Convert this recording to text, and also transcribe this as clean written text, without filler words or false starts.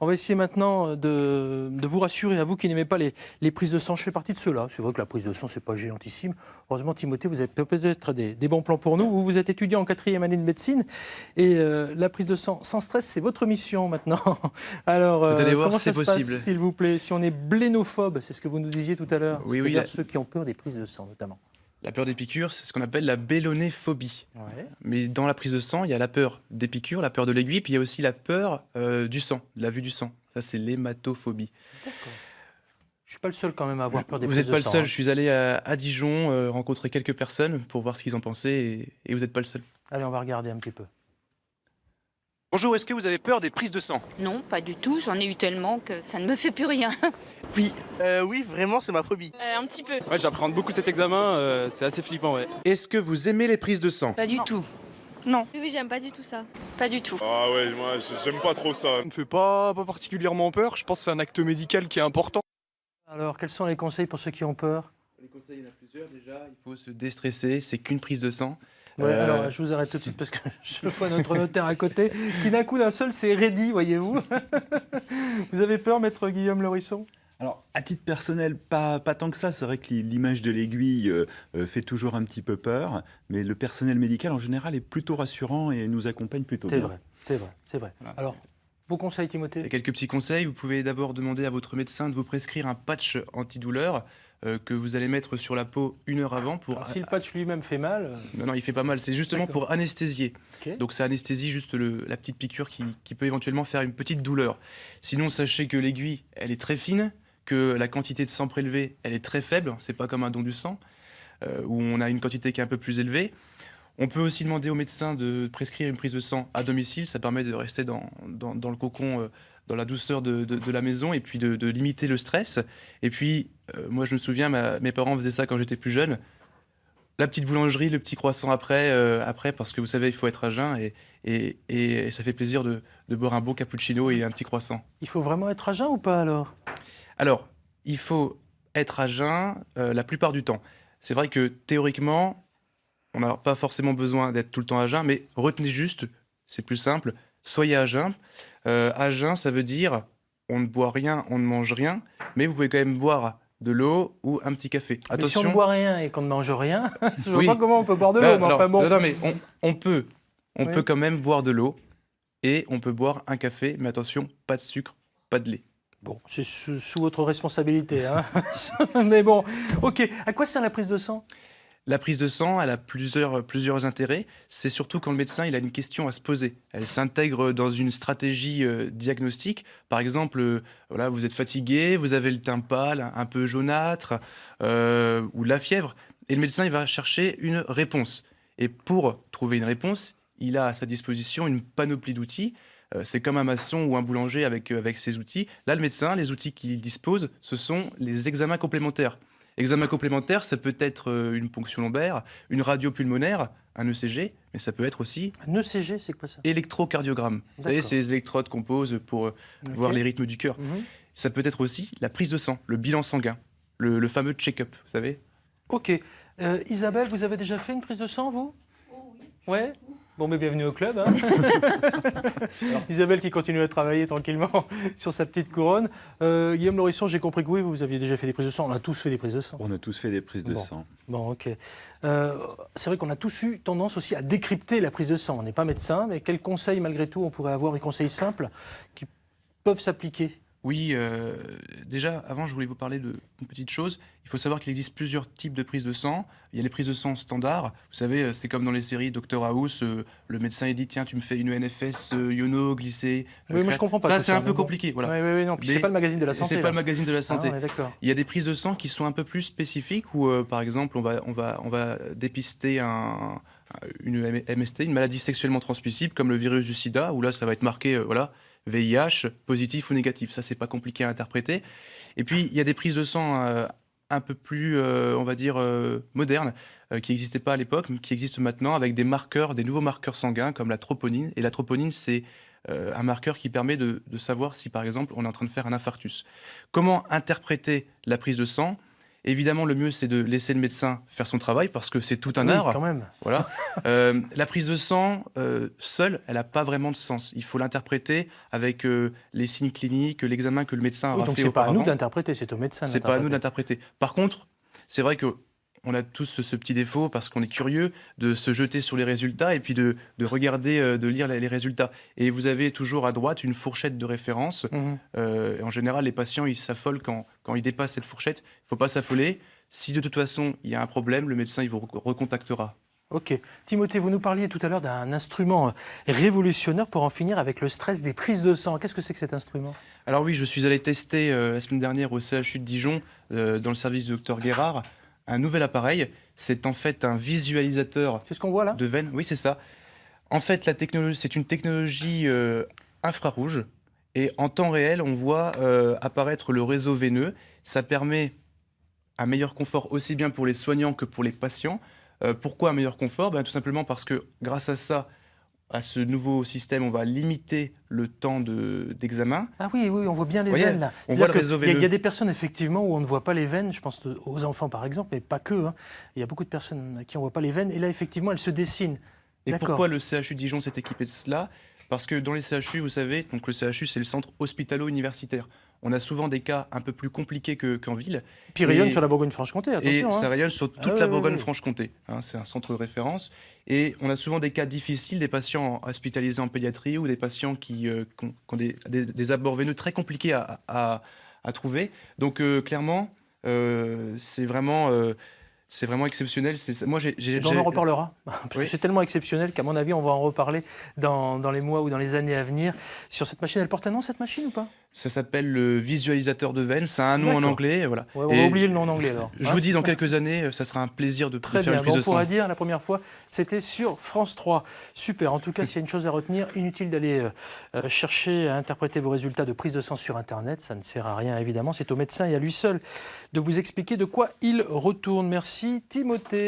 On va essayer maintenant de vous rassurer, à vous qui n'aimez pas les prises de sang. Je fais partie de ceux-là. C'est vrai que la prise de sang, c'est pas géantissime. Heureusement, Timothée, vous avez peut-être des bons plans pour nous. Vous êtes étudiant en 4e année de médecine et la prise de sang sans stress, c'est votre mission maintenant. Alors, vous allez voir, comment c'est ça se possible. passe, s'il vous plaît? Si on est blénophobe, c'est ce que vous nous disiez tout à l'heure, Oui, c'est-à-dire oui, ceux qui ont peur des prises de sang, notamment. La peur des piqûres, c'est ce qu'on appelle la bélonéphobie. Ouais. Mais dans la prise de sang, il y a la peur des piqûres, la peur de l'aiguille, puis il y a aussi la peur du sang, de la vue du sang. Ça, c'est l'hématophobie. D'accord. Je suis pas le seul quand même à avoir peur des Vous prises n'êtes de pas le sang. seul. Je suis allé à Dijon rencontrer quelques personnes pour voir ce qu'ils en pensaient et vous n'êtes pas le seul. Allez, on va regarder un petit peu. Bonjour, est-ce que vous avez peur des prises de sang? Non, pas du tout. J'en ai eu tellement que ça ne me fait plus rien. Oui, oui, vraiment, c'est ma phobie. Un petit peu. Ouais, j'appréhende beaucoup cet examen, c'est assez flippant, ouais. Est-ce que vous aimez les prises de sang? Pas du tout. Non. Oui, j'aime pas du tout ça. Pas du tout. Ah ouais, moi j'aime pas trop ça. Ça me fait pas particulièrement peur, je pense que c'est un acte médical qui est important. Alors, quels sont les conseils pour ceux qui ont peur? Les conseils, il y en a plusieurs déjà. Il faut se déstresser, c'est qu'une prise de sang. Ouais, alors, je vous arrête tout de suite parce que je vois notre notaire à côté qui d'un coup d'un seul s'est raidi, voyez-vous. Vous avez peur, maître Guillaume Laurisson? Alors, à titre personnel, pas tant que ça. C'est vrai que l'image de l'aiguille fait toujours un petit peu peur, mais le personnel médical, en général, est plutôt rassurant et nous accompagne plutôt C'est bien. vrai, c'est vrai, c'est vrai. Voilà. Alors, vos conseils, Il y a Timothée? quelques petits conseils. Vous pouvez d'abord demander à votre médecin de vous prescrire un patch antidouleur que vous allez mettre sur la peau 1 heure avant pour... Alors, si le patch lui-même fait mal, Non, il fait pas mal. C'est justement D'accord. pour anesthésier. ok. Donc ça anesthésie juste la petite piqûre qui peut éventuellement faire une petite douleur. Sinon, sachez que l'aiguille, elle est très fine, que la quantité de sang prélevé, elle est très faible. C'est pas comme un don du sang, où on a une quantité qui est un peu plus élevée. On peut aussi demander au médecin de prescrire une prise de sang à domicile. Ça permet de rester dans le cocon, dans la douceur de la maison, et puis de limiter le stress. Et puis, moi, je me souviens, mes parents faisaient ça quand j'étais plus jeune. La petite boulangerie, le petit croissant après, parce que vous savez, il faut être à jeun, et ça fait plaisir de boire un bon cappuccino et un petit croissant. Il faut vraiment être à jeun ou pas alors? Alors, il faut être à jeun la plupart du temps. C'est vrai que théoriquement, on n'a pas forcément besoin d'être tout le temps à jeun, mais retenez juste, c'est plus simple, soyez à jeun. À jeun, ça veut dire on ne boit rien, on ne mange rien, mais vous pouvez quand même boire de l'eau ou un petit café. Mais si on ne boit rien et qu'on ne mange rien, je vois Oui. pas comment on peut boire de l'eau. Non, Mais alors, enfin bon. non, mais on peut Oui. quand même boire de l'eau et on peut boire un café, mais attention, pas de sucre, pas de lait. Bon, c'est sous votre responsabilité. Hein. Mais bon, ok. À quoi sert la prise de sang? La prise de sang, elle a plusieurs intérêts. C'est surtout quand le médecin il a une question à se poser. Elle s'intègre dans une stratégie diagnostique. Par exemple, voilà, vous êtes fatigué, vous avez le teint pâle, un peu jaunâtre, ou de la fièvre. Et le médecin il va chercher une réponse. Et pour trouver une réponse, il a à sa disposition une panoplie d'outils. C'est comme un maçon ou un boulanger avec ses outils. Là, le médecin, les outils qu'il dispose, ce sont les examens complémentaires. Examen complémentaire, ça peut être une ponction lombaire, une radio pulmonaire, un ECG, mais ça peut être aussi Un ECG, c'est quoi ça? électrocardiogramme. Vous savez, D'accord. ces électrodes qu'on pose pour voir Ok. les rythmes du cœur. Mhm. Ça peut être aussi la prise de sang, le bilan sanguin, le fameux check-up, vous savez. Ok. Isabelle, vous avez déjà fait une prise de sang, vous? Oui. Ouais. Bon, mais bienvenue au club. Hein. Isabelle qui continue à travailler tranquillement sur sa petite couronne. Guillaume Laurisson, j'ai compris que oui, vous aviez déjà fait des prises de sang. On a tous fait des prises de sang. On a tous fait des prises de Bon. sang. Bon, ok. C'est vrai qu'on a tous eu tendance aussi à décrypter la prise de sang. On n'est pas médecin, mais quels conseils, malgré tout, on pourrait avoir, des conseils simples qui peuvent s'appliquer? Oui, déjà, avant, je voulais vous parler d'une petite chose. Il faut savoir qu'il existe plusieurs types de prises de sang. Il y a les prises de sang standards. Vous savez, c'est comme dans les séries Dr House. Le médecin, il dit, tiens, tu me fais une NFS iono, glycée. Oui, moi je comprends pas. Ça, tout c'est un mais peu bon. compliqué. Voilà. Oui, oui, oui, non. Puis Mais c'est pas le magazine de la santé. C'est pas là. le magazine de la Ah, santé. on est d'accord. Il y a des prises de sang qui sont un peu plus spécifiques où, par exemple, on va dépister une MST, une maladie sexuellement transmissible, comme le virus du sida, où là, ça va être marqué, voilà, VIH, positif ou négatif. Ça, c'est pas compliqué à interpréter. Et puis, il y a des prises de sang un peu plus, on va dire, modernes, qui n'existaient pas à l'époque, mais qui existent maintenant avec des marqueurs, des nouveaux marqueurs sanguins, comme la troponine. Et la troponine, c'est un marqueur qui permet de savoir si, par exemple, on est en train de faire un infarctus. Comment interpréter la prise de sang? Évidemment, le mieux, c'est de laisser le médecin faire son travail parce que c'est tout un Oui, art. quand même. Voilà. La prise de sang, seule, elle n'a pas vraiment de sens. Il faut l'interpréter avec les signes cliniques, l'examen que le médecin Oui, aura donc fait c'est pas à nous auparavant. d'interpréter, c'est au médecin C'est pas à nous d'interpréter. d'interpréter. Par contre, c'est vrai que on a tous ce petit défaut parce qu'on est curieux de se jeter sur les résultats et puis de regarder, de lire les résultats. Et vous avez toujours à droite une fourchette de référence. Mhm. En général, les patients, ils s'affolent quand ils dépassent cette fourchette. Il ne faut pas s'affoler. Si de toute façon, il y a un problème, le médecin, il vous recontactera. Ok. Timothée, vous nous parliez tout à l'heure d'un instrument révolutionnaire pour en finir avec le stress des prises de sang. Qu'est-ce que c'est que cet instrument? Alors oui, je suis allé tester la semaine dernière au CHU de Dijon, dans le service du docteur Guérard, un nouvel appareil. C'est en fait un visualisateur C'est ce qu'on voit là? de veine. Oui, c'est ça. En fait, la technologie, c'est une technologie infrarouge. Et en temps réel, on voit apparaître le réseau veineux. Ça permet un meilleur confort aussi bien pour les soignants que pour les patients. Pourquoi un meilleur confort? Tout simplement parce que grâce à ça, à ce nouveau système, on va limiter le temps d'examen. Ah oui, oui, on voit bien les Voyez, veines là. on voit le C'est-à-dire réseau qu'il y a- veineux. Il y a des personnes effectivement où on ne voit pas les veines, je pense aux enfants par exemple, mais pas que. Hein. Il y a beaucoup de personnes à qui on ne voit pas les veines et là effectivement elles se dessinent. Et D'accord. pourquoi le CHU de Dijon s'est équipé de cela? Parce que dans les CHU, vous savez, donc le CHU, c'est le centre hospitalo-universitaire. On a souvent des cas un peu plus compliqués qu'en ville. Puis rayonne Et- sur la Bourgogne-Franche-Comté, Et attention. ça Hein. rayonne sur toute Ah ouais, la ouais, Bourgogne-Franche-Comté. Hein, c'est un centre de référence. Et on a souvent des cas difficiles, des patients hospitalisés en pédiatrie ou des patients qui ont des abords veineux très compliqués à trouver. Donc clairement, c'est vraiment exceptionnel. Moi, On en reparlera, parce que Oui. c'est tellement exceptionnel qu'à mon avis, on va en reparler dans les mois ou dans les années à venir. Sur cette machine, elle porte un nom, cette machine, ou pas? Ça s'appelle le visualisateur de veine. Ça a un nom en D'accord. anglais. Voilà. Ouais, on Et va oublier le nom en anglais, alors. Je Hein. vous dis, dans quelques années, ça sera un plaisir de Très faire bien, une prise on de sang. pourra dire la première fois, c'était sur France 3. Super, en tout cas, s'il y a une chose à retenir, inutile d'aller chercher à interpréter vos résultats de prise de sang sur Internet, ça ne sert à rien évidemment, c'est au médecin et à lui seul de vous expliquer de quoi il retourne. Merci Timothée.